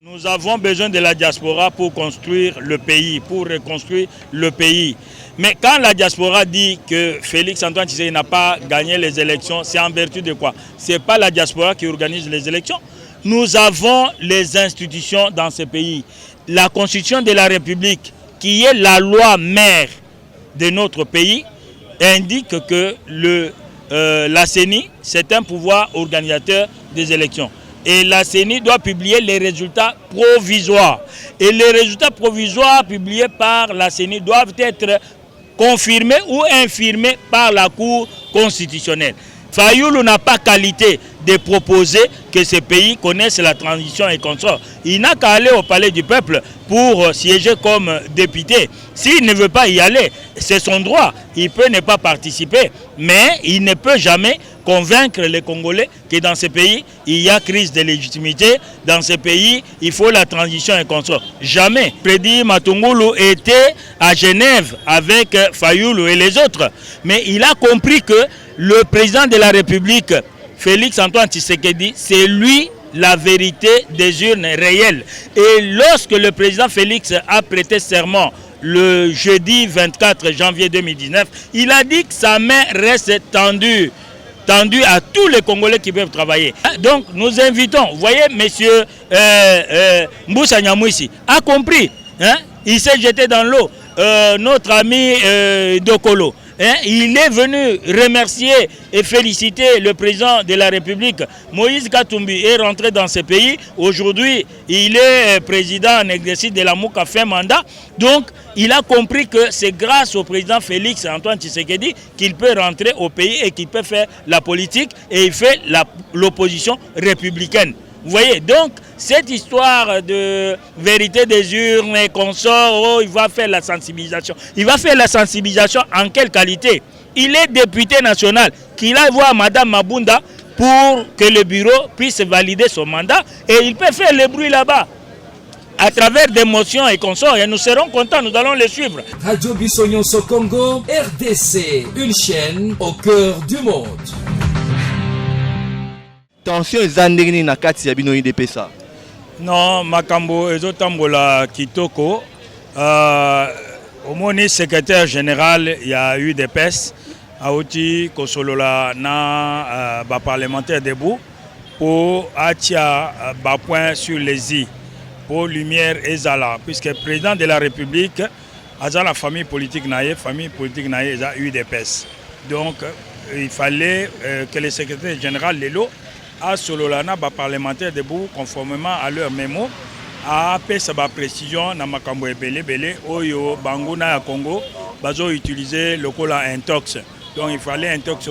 Nous avons besoin de la diaspora pour construire le pays, pour reconstruire le pays. Mais quand la diaspora dit que Félix Antoine Tshisekedi n'a pas gagné les élections, c'est en vertu de quoi? Ce n'est pas la diaspora qui organise les élections. Nous avons les institutions dans ce pays. La Constitution de la République, qui est la loi mère de notre pays, indique que la CENI, c'est un pouvoir organisateur des élections. Et la CENI doit publier les résultats provisoires. Et les résultats provisoires publiés par la CENI doivent être confirmés ou infirmés par la Cour constitutionnelle. Fayoulou n'a pas qualité de proposer que ce pays connaisse la transition et consort. Il n'a qu'à aller au palais du peuple pour siéger comme député. S'il ne veut pas y aller, c'est son droit. Il peut ne pas participer, mais il ne peut jamais convaincre les Congolais que dans ce pays, il y a crise de légitimité. Dans ce pays, il faut la transition et consort. Jamais. Freddy Matungulu était à Genève avec Fayoulou et les autres. Mais il a compris que le président de la République, Félix Antoine Tshisekedi, c'est lui la vérité des urnes réelles. Et lorsque le président Félix a prêté serment le jeudi 24 janvier 2019, il a dit que sa main reste tendue à tous les Congolais qui peuvent travailler. Donc nous invitons, vous voyez, monsieur Mboussa Nyamwisi a compris, hein? Il s'est jeté dans l'eau. Notre ami Dokolo, hein, il est venu remercier et féliciter le président de la République. Moïse Katumbi est rentré dans ce pays. Aujourd'hui, il est président en exercice de la MOUCA fin mandat. Donc, il a compris que c'est grâce au président Félix Antoine Tshisekedi qu'il peut rentrer au pays et qu'il peut faire la politique et il fait l'opposition républicaine. Vous voyez, donc, cette histoire de vérité des urnes et consorts, oh, il va faire la sensibilisation. Il va faire la sensibilisation en quelle qualité? Il est député national, qu'il aille voir Madame Mabunda pour que le bureau puisse valider son mandat et il peut faire le bruit là-bas à travers des motions et consorts et nous serons contents, nous allons les suivre. Radio Bissonyonso Congo, RDC, une chaîne au cœur du monde. Tension ezandengini na kati ya bino IDPS. Non, makambo ezotambola kitoko. Au moni secrétaire général, il y a eu des PES. Aouti Kosolola na parlementaire debout pour atia point sur les i pour lumière ezala puisque le président de la République a la famille politique naïe a eu des PES. Donc il fallait que le secrétaire général Lelo a Sololana parlementaire debout conformément à leur mémo a fait sa précision na makambo ebele oyo banguna ya Congo bazo utiliser le cola intox. Donc il fallait intox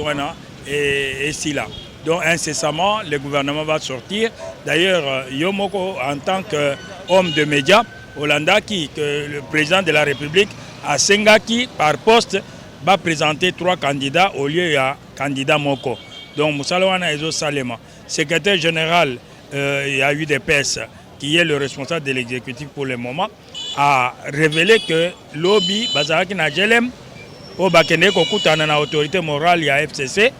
et si là. Donc incessamment le gouvernement va sortir. D'ailleurs Yomoko en tant qu'homme de médias Hollanda que le président de la République a Sengaki par poste va présenter 3 candidats au lieu de candidat Moko. Donc Moussalawana Ezo Salema, secrétaire général, il y a eu des PS qui est le responsable de l'exécutif pour le moment, a révélé que lobby Bazaraki Najelem au Bakene Kokutana na autorité morale il y a FCC,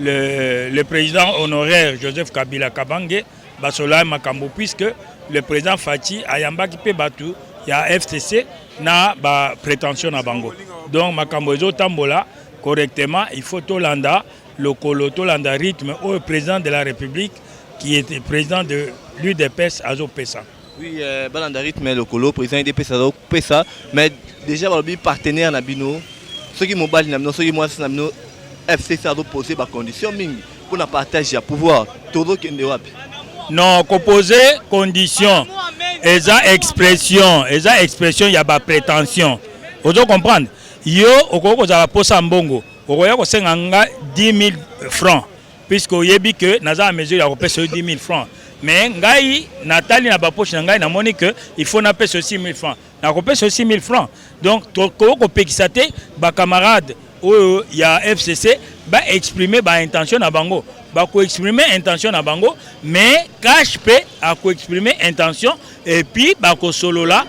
le président honoraire Joseph Kabila Kabange, Basola Makambo, puisque le président Fati Ayamba Kipe Batu, il y a FCC na ba prétention na bango. Donc Makambo Ezo Tambola correctement, il faut Tolanda le Koloto Landa rythme au président de la République qui était président de l'UDPS Azo Pessa. Oui, Balanda rythme le Kolo président de l'UDPS Azo Pessa, mais déjà le partenaire Nabino, ceux qui mobile Nabino, ceux qui moi Nabino FCC Azo poser des conditions pour la partage à pouvoir tout qui est wapi. Non, composer conditions, esa expression, il y a pas prétention. Vous comprendre? Yo okoko za posa mbongo. Vous avez 10 000 francs, puisque vous avez que nous avons mesure de 10 000 francs. Mais Nathalie n'a pas poche, il faut payer 6 000 francs. Nous avons payé 6 000 francs. Donc, les camarades, il y a FCC, exprimer intention à Bango. Exprimer intention à Bango, mais cash peut exprimer intention et puis solo là,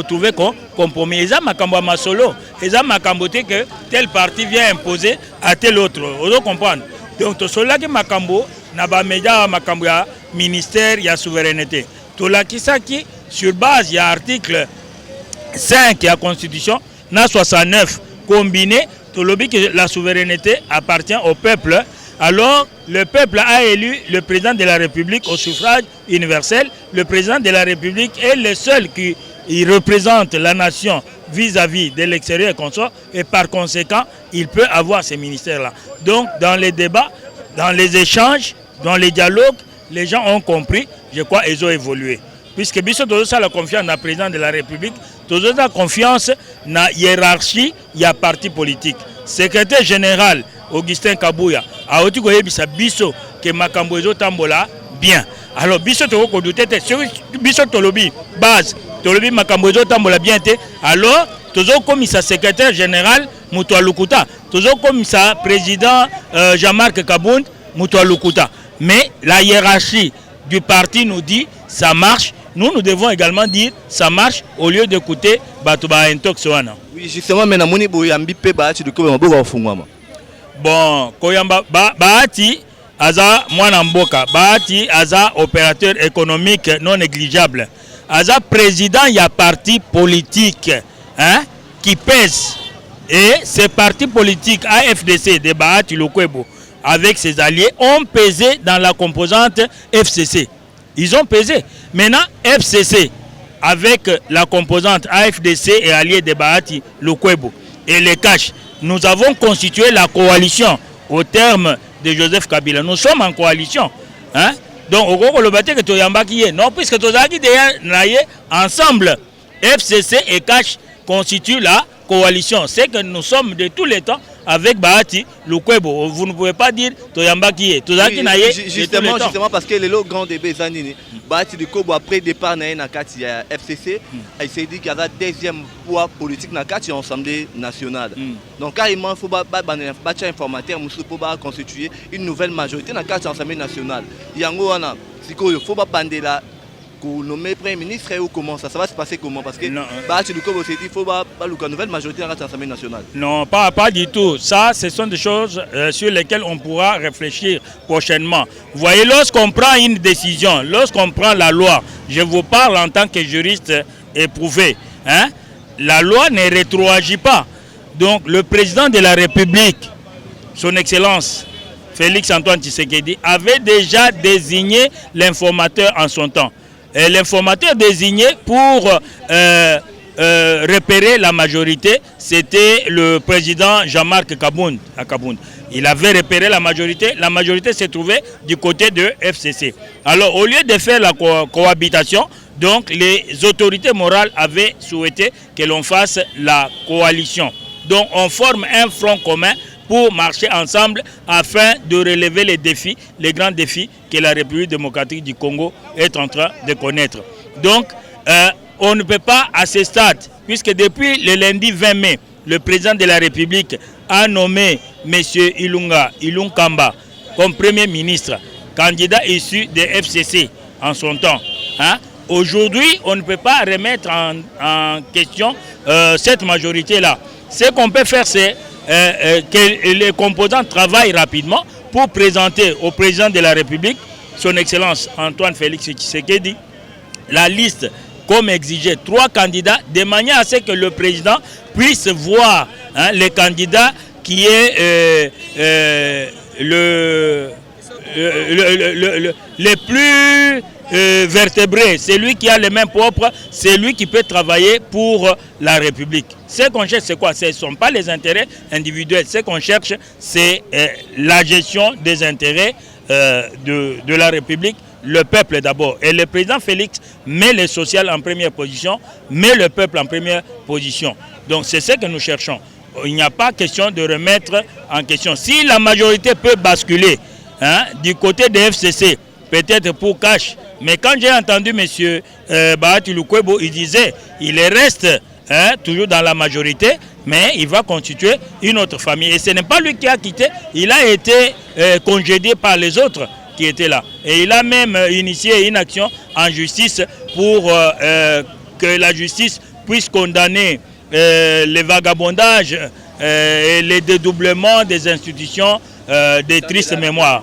trouver compromis. Et ça makambo ma solo, et ça makambo que tel parti vient imposer à tel autre. Vous comprenez? Donc to solo là que makambo na ba média makambo ya ministère ya souveraineté. Tolakisaki, sur base, il y a article 5 de la Constitution, na 69, combiné, tolobi que la souveraineté appartient au peuple. Alors, le peuple a élu le président de la République au suffrage universel. Le président de la République est le seul qui représente la nation vis-à-vis de l'extérieur et consort. Et par conséquent, il peut avoir ces ministères-là. Donc, dans les débats, dans les échanges, dans les dialogues, les gens ont compris, je crois, ils ont évolué. Puisque Bissot a la confiance dans le président de la République, tous a confiance dans la hiérarchie, il y a parti politique. Secrétaire général Augustin Kabouya a aussi dit Bissot que Makambo tambola bien. Alors Bissot a douté sur Bissot Tolobi base, Tolobi Makambo tambola bien. Alors toujours comme sa secrétaire général Moutoua Lukuta, toujours comme sa président Jean-Marc Kabound Moutoua Lukuta. Mais la hiérarchie du parti nous dit ça marche. Nous devons également dire ça marche au lieu d'écouter Batouba Intoxoana. Oui, justement, mais Namoni Boyambi pe Bahati de Koyamba Bofungwama. Bon, Koyamba Bahati Aza Mwanamboka, Bahati Aza opérateur économique non négligeable. Aza président, il y a parti politique qui pèse. Et ces partis politiques AFDC de Bahati Lukwebo avec ses alliés ont pesé dans la composante FCC. Ils ont pesé. Maintenant, FCC, avec la composante AFDC et alliés de Bahati Lukwebo et les Cash, nous avons constitué la coalition au terme de Joseph Kabila. Nous sommes en coalition. Donc, au gros, le bâtiment que tu as non, puisque tu as ensemble, FCC et Cash constituent la coalition. C'est que nous sommes de tous les temps avec Bahati Lukwebo. Vous ne pouvez pas dire Toyamba qui est. Justement, parce que le grand débat Zanini, Bahati Lukwebo après départ na FCC, il s'est dit qu'il y a un deuxième poids politique dans l'Assemblée nationale. Donc carrément, il faut bâtir informateur pour constituer une nouvelle majorité dans l'Assemblée nationale. Il y a il faut pas nommer Premier ministre ou comment ça va se passer comment? Parce que Bahati Lukwebo s'est dit qu'il faut une nouvelle majorité dans l'Assemblée nationale. Non, pas du tout. Ça, ce sont des choses sur lesquelles on pourra réfléchir prochainement. Vous voyez, lorsqu'on prend une décision, lorsqu'on prend la loi, je vous parle en tant que juriste éprouvé, la loi ne rétroagit pas. Donc, le président de la République, son Excellence Félix Antoine Tshisekedi, avait déjà désigné l'informateur en son temps. L'informateur désigné pour repérer la majorité, c'était le président Jean-Marc Kabound à Kabound. Il avait repéré la majorité s'est trouvée du côté de FCC. Alors au lieu de faire la cohabitation, donc les autorités morales avaient souhaité que l'on fasse la coalition. Donc on forme un front commun pour marcher ensemble afin de relever les défis, les grands défis que la République démocratique du Congo est en train de connaître. Donc, on ne peut pas à ce stade, puisque depuis le lundi 20 mai, le président de la République a nommé M. Ilunkamba comme Premier ministre, candidat issu de FCC en son temps. Aujourd'hui, on ne peut pas remettre en question cette majorité-là. Ce qu'on peut faire, c'est que les composants travaillent rapidement pour présenter au président de la République, son Excellence Antoine Félix Tshisekedi, la liste comme exigé 3 candidats, de manière à ce que le président puisse voir les candidats qui est le plus vertébré, c'est lui qui a les mains propres, c'est lui qui peut travailler pour la République. Ce qu'on cherche, c'est quoi? Ce ne sont pas les intérêts individuels. Ce qu'on cherche, c'est la gestion des intérêts de la République, le peuple d'abord. Et le président Félix met le social en première position, met le peuple en première position. Donc c'est ce que nous cherchons. Il n'y a pas question de remettre en question. Si la majorité peut basculer du côté de FCC, peut-être pour Cash. Mais quand j'ai entendu M. Bahati Lukwebo, il disait il reste toujours dans la majorité, mais il va constituer une autre famille. Et ce n'est pas lui qui a quitté, il a été congédié par les autres qui étaient là. Et il a même initié une action en justice pour que la justice puisse condamner les vagabondages et les dédoublements des institutions des tristes mémoires.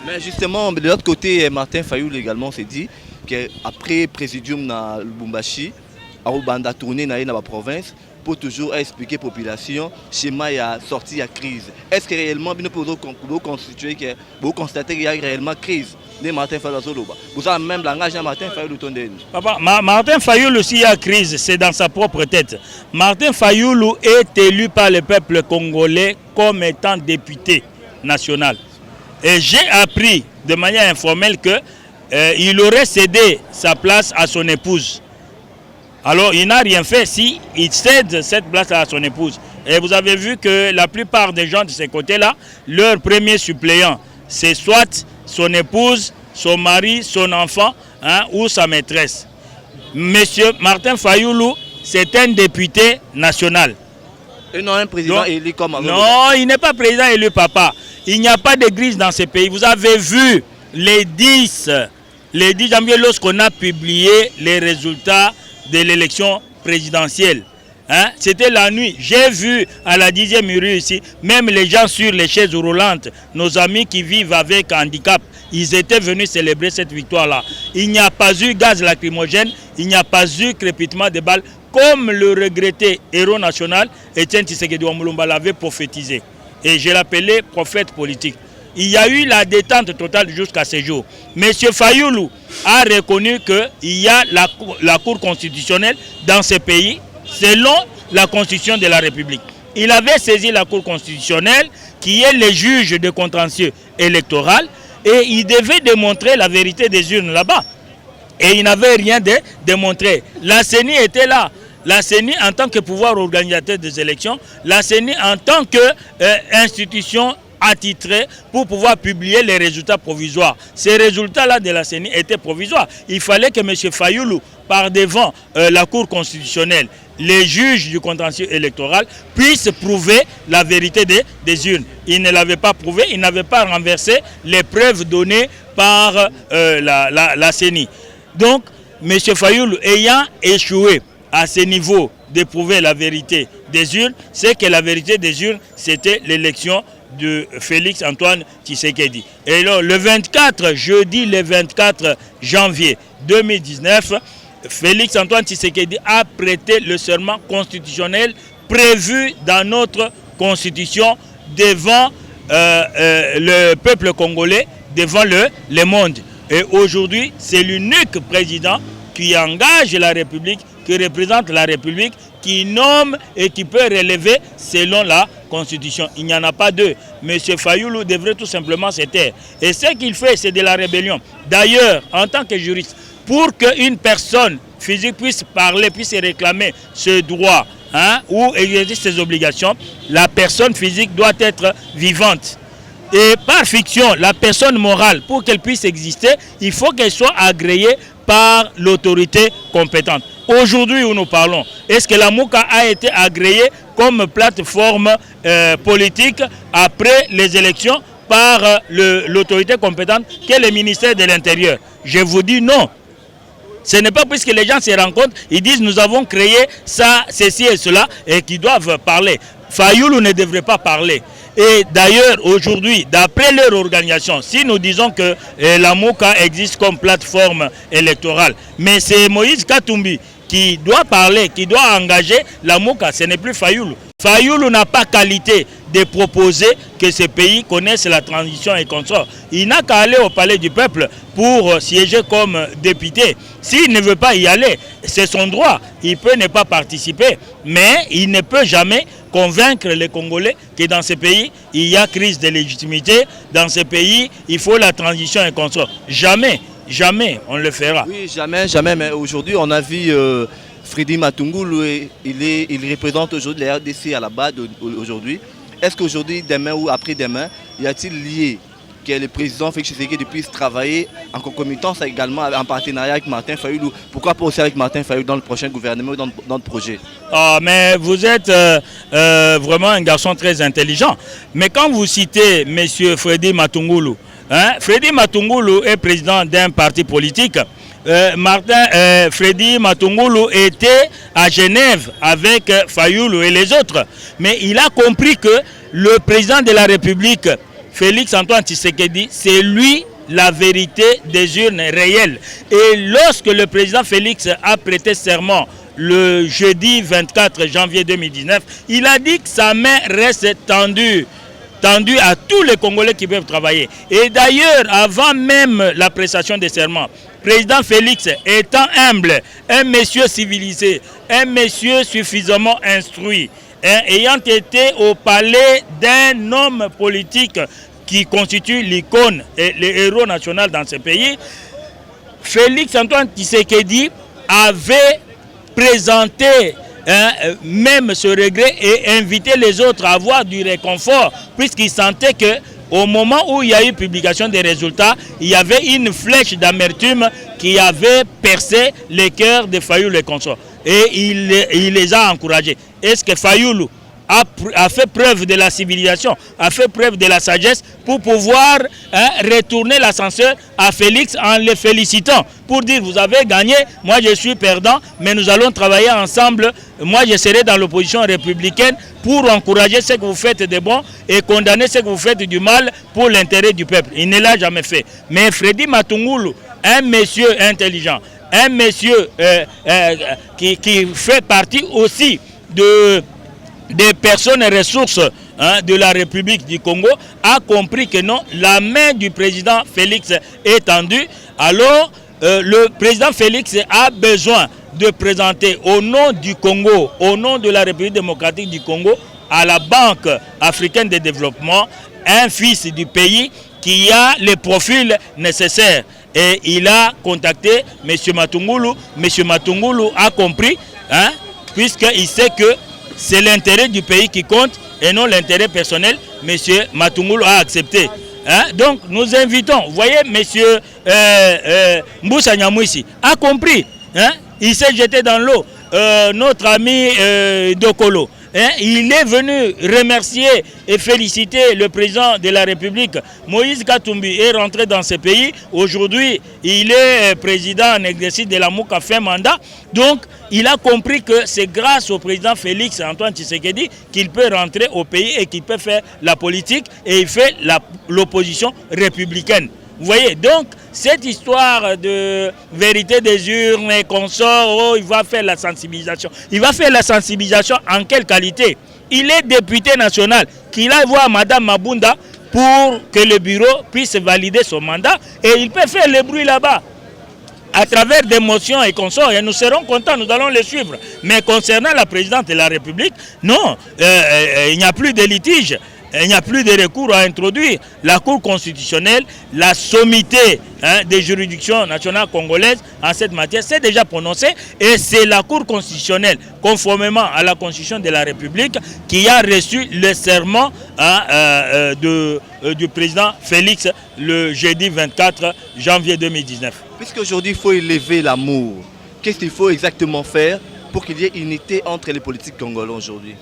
Mais justement, de l'autre côté, Martin Fayoul également s'est dit après présidium na Lubumbashi, a tourné dans la province pour toujours expliquer à la population schéma ya sortie de crise. Est-ce que réellement vous constatez qu'il y a réellement crise de Martin Fayulu? Vous avez même langage de Martin Fayulu. Papa, Martin Fayulu aussi a crise, c'est dans sa propre tête. Martin Fayulu est élu par le peuple congolais comme étant député national. Et j'ai appris de manière informelle que il aurait cédé sa place à son épouse. Alors, il n'a rien fait si il cède cette place à son épouse. Et vous avez vu que la plupart des gens de ces côtés-là, leur premier suppléant, c'est soit son épouse, son mari, son enfant, ou sa maîtresse. Monsieur Martin Fayulu, c'est un député national. Et non un président élu comme avant. Non, il n'est pas président élu, papa. Il n'y a pas d'église dans ce pays. Vous avez vu les 10 janvier lorsqu'on a publié les résultats de l'élection présidentielle. C'était la nuit. J'ai vu à la 10e rue ici, même les gens sur les chaises roulantes, nos amis qui vivent avec handicap, ils étaient venus célébrer cette victoire-là. Il n'y a pas eu gaz lacrymogène, il n'y a pas eu crépitement de balles, comme le regretté héros national Étienne Tshisekedi Wamulumba l'avait prophétisé. Et je l'appelais prophète politique. Il y a eu la détente totale jusqu'à ce jour. M. Fayulu a reconnu qu'il y a la Cour constitutionnelle dans ce pays, selon la Constitution de la République. Il avait saisi la Cour constitutionnelle, qui est le juge de contentieux électoral, et il devait démontrer la vérité des urnes là-bas. Et il n'avait rien démontré. La CENI était là. La CENI en tant que pouvoir organisateur des élections, la CENI en tant qu'institution attitrée pour pouvoir publier les résultats provisoires. Ces résultats-là de la CENI étaient provisoires. Il fallait que M. Fayulu, par devant la Cour constitutionnelle, les juges du contentieux électoral puissent prouver la vérité des urnes. Il ne l'avait pas prouvé, il n'avait pas renversé les preuves données par la CENI. Donc, M. Fayulu ayant échoué à ce niveau de prouver la vérité des urnes, c'est que la vérité des urnes, c'était l'élection de Félix Antoine Tshisekedi. Et alors, jeudi le 24 janvier 2019, Félix Antoine Tshisekedi a prêté le serment constitutionnel prévu dans notre constitution devant le peuple congolais, devant le monde. Et aujourd'hui, c'est l'unique président qui engage la République, qui représente la République, qui nomme et qui peut relever selon la Constitution. Il n'y en a pas deux. M. Fayulu devrait tout simplement se taire. Et ce qu'il fait, c'est de la rébellion. D'ailleurs, en tant que juriste, pour qu'une personne physique puisse parler, puisse réclamer ce droit ou exercer ses obligations, la personne physique doit être vivante. Et par fiction, la personne morale, pour qu'elle puisse exister, il faut qu'elle soit agréée par l'autorité compétente. Aujourd'hui où nous parlons, est-ce que la MOUCA a été agréée comme plateforme politique après les élections par l'autorité compétente qu'est le ministère de l'Intérieur? Je vous dis non. Ce n'est pas puisque les gens se rencontrent, ils disent nous avons créé ça, ceci et cela, et qu'ils doivent parler. Fayulu ne devrait pas parler. Et d'ailleurs, aujourd'hui, d'après leur organisation, si nous disons que la MOUCA existe comme plateforme électorale, mais c'est Moïse Katumbi qui doit parler, qui doit engager la MOUCA, ce n'est plus Fayulu. Fayulu n'a pas qualité de proposer que ce pays connaisse la transition et consort. Il n'a qu'à aller au palais du peuple pour siéger comme député. S'il ne veut pas y aller, c'est son droit. Il peut ne pas participer, mais il ne peut jamais convaincre les Congolais que dans ce pays, il y a crise de légitimité. Dans ce pays, il faut la transition et consort. Jamais, jamais on le fera. Oui, jamais, jamais. Mais aujourd'hui, on a vu Freddy Matungulu, il représente aujourd'hui la RDC à la base aujourd'hui. Est-ce qu'aujourd'hui, demain ou après-demain, y a-t-il lié que le président Félix Tshisekedi puisse travailler en concomitance également en partenariat avec Martin Fayulu? Pourquoi pas aussi avec Martin Fayulu dans le prochain gouvernement ou dans le projet? Mais vous êtes vraiment un garçon très intelligent. Mais quand vous citez M. Freddy Matungulu, Freddy Matungulu est président d'un parti politique. Freddy Matungulu était à Genève avec Fayulu et les autres. Mais il a compris que le président de la République, Félix Antoine Tshisekedi, c'est lui la vérité des urnes réelles. Et lorsque le président Félix a prêté serment le jeudi 24 janvier 2019, il a dit que sa main reste tendue à tous les Congolais qui peuvent travailler. Et d'ailleurs, avant même la prestation des serments, président Félix étant humble, un monsieur civilisé, un monsieur suffisamment instruit, ayant été au palais d'un homme politique qui constitue l'icône et le héros national dans ce pays, Félix Antoine Tshisekedi avait présenté même ce regret et invité les autres à avoir du réconfort, puisqu'il sentait que au moment où il y a eu publication des résultats, il y avait une flèche d'amertume qui avait percé les cœurs de Fayoulou et consorts. Et il les a encouragés. Est-ce que Fayoulou a fait preuve de la civilisation, a fait preuve de la sagesse pour pouvoir retourner l'ascenseur à Félix en le félicitant, pour dire vous avez gagné, moi je suis perdant, mais nous allons travailler ensemble, moi je serai dans l'opposition républicaine pour encourager ce que vous faites de bon et condamner ce que vous faites du mal pour l'intérêt du peuple. Il ne l'a jamais fait. Mais Freddy Matungulu, un monsieur intelligent, un monsieur qui fait partie aussi des personnes et ressources de la République du Congo, a compris que non, la main du président Félix est tendue. Alors, le président Félix a besoin de présenter au nom du Congo, au nom de la République démocratique du Congo, à la Banque africaine de développement, un fils du pays qui a les profils nécessaires. Et il a contacté M. Matungulu. M. Matungulu a compris, puisqu'il sait que c'est l'intérêt du pays qui compte et non l'intérêt personnel. Monsieur Matungulu a accepté. Donc nous invitons, vous voyez, monsieur Mboussa Nyamwisi a compris. Il s'est jeté dans l'eau. Notre ami Dokolo, il est venu remercier et féliciter le président de la République. Moïse Katumbi est rentré dans ce pays. Aujourd'hui, il est président en exercice de la MOUC à fin mandat. Donc, il a compris que c'est grâce au président Félix Antoine Tshisekedi qu'il peut rentrer au pays et qu'il peut faire la politique et il fait l'opposition républicaine. Vous voyez, donc, cette histoire de vérité des urnes et consorts, il va faire la sensibilisation. Il va faire la sensibilisation en quelle qualité? Il est député national, qu'il aille voir Madame Mabunda pour que le bureau puisse valider son mandat et il peut faire le bruit là-bas à travers des motions et consorts, et nous serons contents, nous allons les suivre. Mais concernant la présidente de la République, non, il n'y a plus de litige. Il n'y a plus de recours à introduire. La Cour constitutionnelle, la sommité des juridictions nationales congolaises en cette matière s'est déjà prononcée et c'est la Cour constitutionnelle, conformément à la Constitution de la République, qui a reçu le serment du président Félix le jeudi 24 janvier 2019. Puisqu'aujourd'hui il faut élever l'amour, qu'est-ce qu'il faut exactement faire pour qu'il y ait unité entre les politiques congolais aujourd'hui?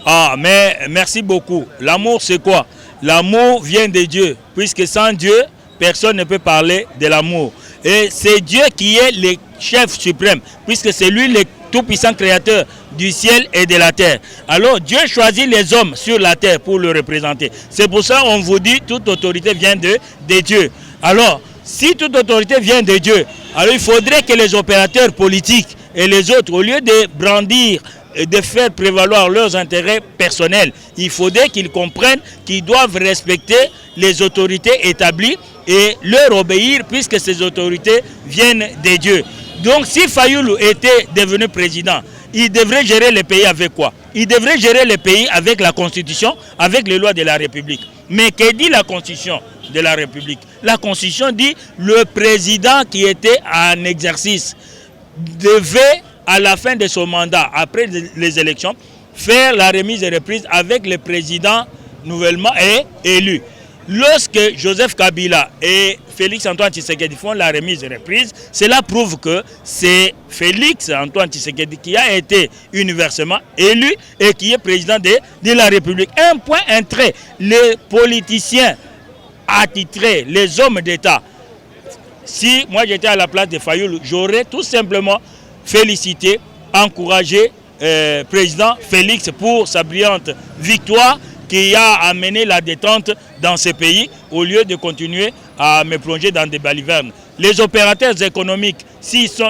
Ah, mais merci beaucoup. L'amour, c'est quoi? L'amour vient de Dieu, puisque sans Dieu, personne ne peut parler de l'amour. Et c'est Dieu qui est le chef suprême, puisque c'est lui le tout-puissant créateur du ciel et de la terre. Alors, Dieu choisit les hommes sur la terre pour le représenter. C'est pour ça qu'on vous dit toute autorité vient de Dieu. Alors, si toute autorité vient de Dieu, alors il faudrait que les opérateurs politiques et les autres, au lieu de brandir et de faire prévaloir leurs intérêts personnels, il faudrait qu'ils comprennent qu'ils doivent respecter les autorités établies et leur obéir puisque ces autorités viennent de Dieu. Donc si Fayoulou était devenu président, il devrait gérer le pays avec quoi? Il devrait gérer le pays avec la Constitution, avec les lois de la République. Mais que dit la Constitution de la République? La Constitution dit le président qui était en exercice devait, à la fin de son mandat, après les élections, faire la remise et reprise avec le président nouvellement élu. Lorsque Joseph Kabila et Félix Antoine Tshisekedi font la remise et reprise, cela prouve que c'est Félix Antoine Tshisekedi qui a été universellement élu et qui est président de la République. Un point, un trait, les politiciens attitrés, les hommes d'État, si moi j'étais à la place de Fayoulou, j'aurais tout simplement félicité, encouragé président Félix pour sa brillante victoire qui a amené la détente dans ce pays au lieu de continuer à me plonger dans des balivernes. Les opérateurs économiques,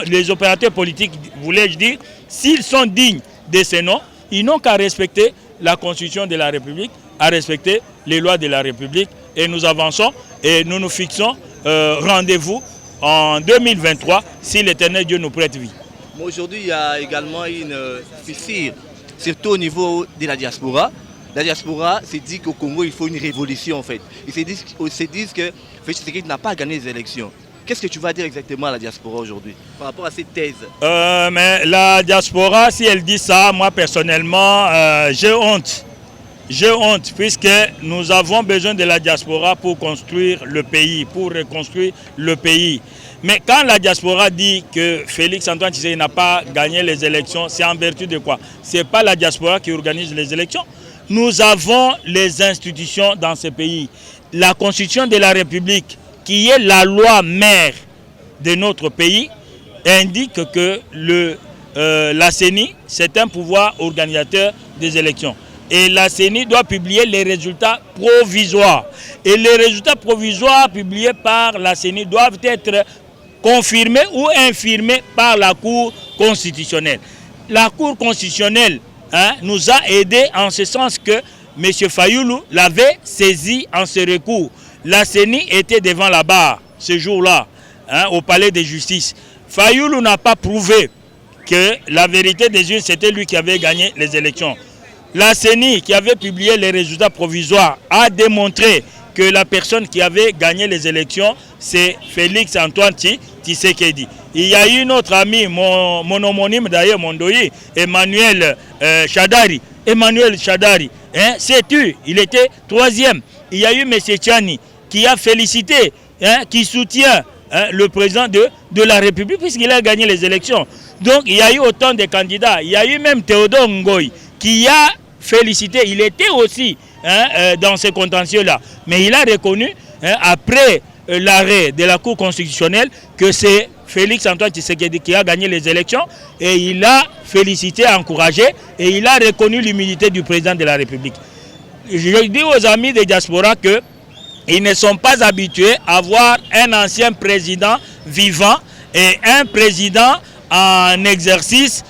les opérateurs politiques, voulais-je dire, s'ils sont dignes de ces noms, ils n'ont qu'à respecter la Constitution de la République, à respecter les lois de la République. Et nous avançons et nous nous fixons rendez-vous en 2023 si l'Éternel Dieu nous prête vie. Aujourd'hui, il y a également une fissure, surtout au niveau de la diaspora. La diaspora se dit qu'au Congo, il faut une révolution en fait. Ils se disent que Félix Tshisekedi n'a pas gagné les élections. Qu'est-ce que tu vas dire exactement à la diaspora aujourd'hui par rapport à cette thèse? Mais la diaspora, si elle dit ça, moi personnellement, j'ai honte. J'ai honte puisque nous avons besoin de la diaspora pour construire le pays, pour reconstruire le pays. Mais quand la diaspora dit que Félix Antoine Tshisekedi n'a pas gagné les élections, c'est en vertu de quoi? Ce n'est pas la diaspora qui organise les élections. Nous avons les institutions dans ce pays. La Constitution de la République, qui est la loi mère de notre pays, indique que la CENI, c'est un pouvoir organisateur des élections. Et la CENI doit publier les résultats provisoires. Et les résultats provisoires publiés par la CENI doivent être confirmés ou infirmés par la Cour constitutionnelle. La Cour constitutionnelle nous a aidés en ce sens que M. Fayoulou l'avait saisi en ce recours. La CENI était devant la barre ce jour-là, au palais de justice. Fayoulou n'a pas prouvé que la vérité des urnes, c'était lui qui avait gagné les élections. La CENI, qui avait publié les résultats provisoires, a démontré que la personne qui avait gagné les élections, c'est Félix Antoine Tshisekedi. Il y a eu notre ami, mon homonyme d'ailleurs, mon doyi, Emmanuel Chadari. Emmanuel Chadari, sais-tu, il était 3e. Il y a eu M. Tchani qui a félicité, qui soutient le président de la République puisqu'il a gagné les élections. Donc il y a eu autant de candidats. Il y a eu même Théodore Ngoï qui a félicité. Il était aussi dans ce contentieux-là. Mais il a reconnu, après l'arrêt de la Cour constitutionnelle, que c'est Félix Antoine Tshisekedi qui a gagné les élections. Et il a félicité, encouragé, et il a reconnu l'humilité du président de la République. Je dis aux amis des diaspora qu'ils ne sont pas habitués à voir un ancien président vivant et un président en exercice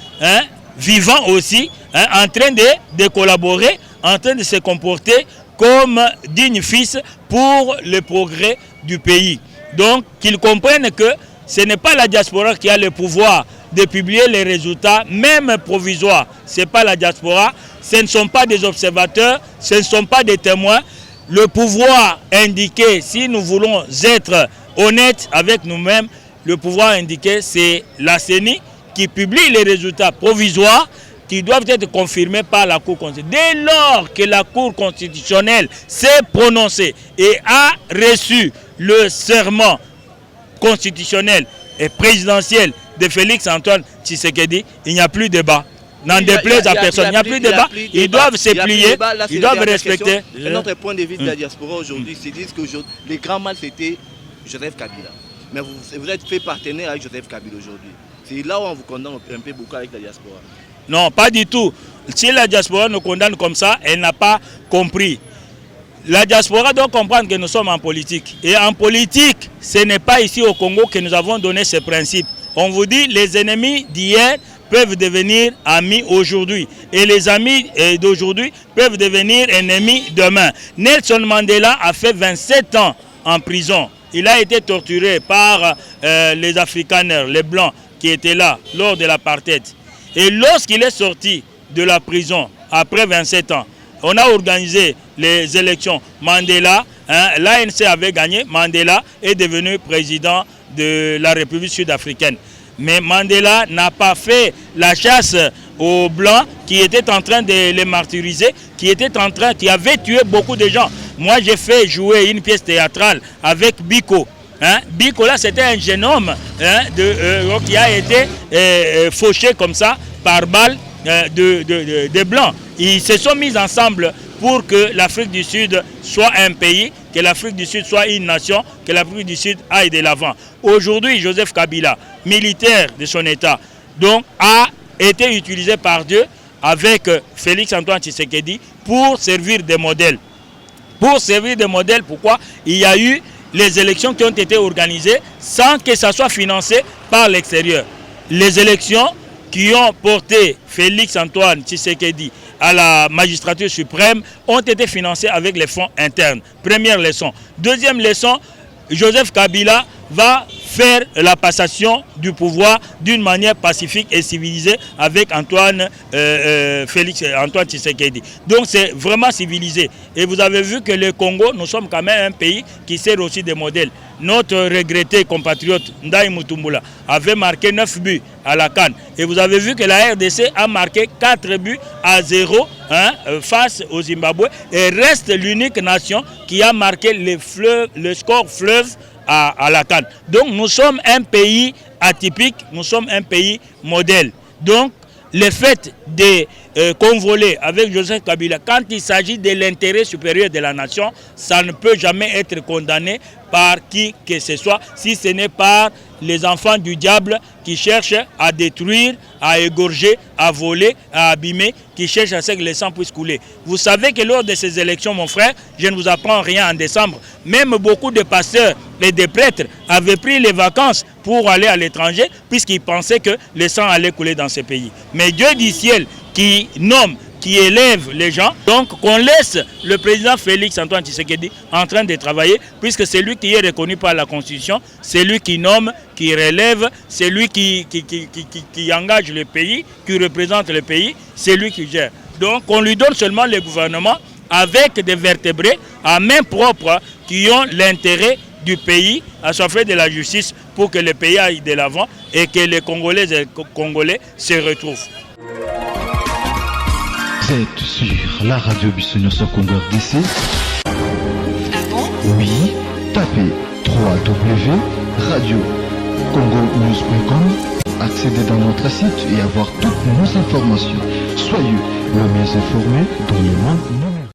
vivant aussi, en train de collaborer, en train de se comporter comme digne fils pour le progrès du pays. Donc qu'ils comprennent que ce n'est pas la diaspora qui a le pouvoir de publier les résultats, même provisoires. Ce n'est pas la diaspora, ce ne sont pas des observateurs, ce ne sont pas des témoins. Le pouvoir indiqué, si nous voulons être honnêtes avec nous-mêmes, le pouvoir indiqué, c'est la CENI qui publie les résultats provisoires qui doivent être confirmés par la Cour constitutionnelle. Dès lors que la Cour constitutionnelle s'est prononcée et a reçu le serment constitutionnel et présidentiel de Félix Antoine Tshisekedi, il n'y a plus de débat. N'en déplaise à personne, il n'y a plus de débat. Ils doivent se plier, ils doivent respecter. Notre point de vue de la diaspora aujourd'hui, c'est dire que le grand mal c'était Joseph Kabila. Mais vous êtes fait partenaire avec Joseph Kabila aujourd'hui. C'est là où on vous condamne un peu beaucoup avec la diaspora. Non, pas du tout. Si la diaspora nous condamne comme ça, elle n'a pas compris. La diaspora doit comprendre que nous sommes en politique. Et en politique, ce n'est pas ici au Congo que nous avons donné ces principes. On vous dit les ennemis d'hier peuvent devenir amis aujourd'hui. Et les amis d'aujourd'hui peuvent devenir ennemis demain. Nelson Mandela a fait 27 ans en prison. Il a été torturé par les Afrikaners, les Blancs qui étaient là lors de l'apartheid. Et lorsqu'il est sorti de la prison, après 27 ans, on a organisé les élections. Mandela, l'ANC avait gagné, Mandela est devenu président de la République sud-africaine. Mais Mandela n'a pas fait la chasse aux Blancs qui étaient en train de les martyriser, qui avaient tué beaucoup de gens. Moi, j'ai fait jouer une pièce théâtrale avec Biko. Biko, là, c'était un jeune homme qui a été fauché comme ça par balle de Blancs. Ils se sont mis ensemble pour que l'Afrique du Sud soit un pays, que l'Afrique du Sud soit une nation, que l'Afrique du Sud aille de l'avant. Aujourd'hui, Joseph Kabila, militaire de son État, donc, a été utilisé par Dieu avec Félix Antoine Tshisekedi pour servir de modèle. Pour servir de modèle, pourquoi? Il y a eu les élections qui ont été organisées sans que ça soit financé par l'extérieur. Les élections qui ont porté Félix-Antoine Tshisekedi à la magistrature suprême ont été financées avec les fonds internes. Première leçon. Deuxième leçon, Joseph Kabila va faire la passation du pouvoir d'une manière pacifique et civilisée avec Félix-Antoine Tshisekedi. Donc c'est vraiment civilisé. Et vous avez vu que le Congo, nous sommes quand même un pays qui sert aussi des modèles. Notre regretté compatriote Ndaï Mutumbula avait marqué 9 buts à la CAN. Et vous avez vu que la RDC a marqué 4 buts à 0 face au Zimbabwe et reste l'unique nation qui a marqué le score fleuve à la CAN. Donc nous sommes un pays atypique, nous sommes un pays modèle. Donc le fait de convoler avec Joseph Kabila, quand il s'agit de l'intérêt supérieur de la nation, ça ne peut jamais être condamné par qui que ce soit, si ce n'est par les enfants du diable qui cherchent à détruire, à égorger, à voler, à abîmer, qui cherchent à ce que le sang puisse couler. Vous savez que lors de ces élections, mon frère, je ne vous apprends rien en décembre, même beaucoup de pasteurs et de prêtres avaient pris les vacances pour aller à l'étranger puisqu'ils pensaient que le sang allait couler dans ces pays. Mais Dieu du ciel qui nomme, qui élève les gens, donc qu'on laisse le président Félix-Antoine Tshisekedi en train de travailler, puisque c'est lui qui est reconnu par la Constitution, c'est lui qui nomme, qui relève, c'est lui qui engage le pays, qui représente le pays, c'est lui qui gère. Donc on lui donne seulement le gouvernement avec des vertébrés à main propre qui ont l'intérêt du pays à s'offrir de la justice pour que le pays aille de l'avant et que les Congolaises et les Congolais se retrouvent. Vous êtes sur la radio Bissonioso Congo RDC. Ah bon? Oui, tapez www.radiocongonews.com, accédez dans notre site et avoir toutes nos informations. Soyez le mieux informés dans le monde numérique.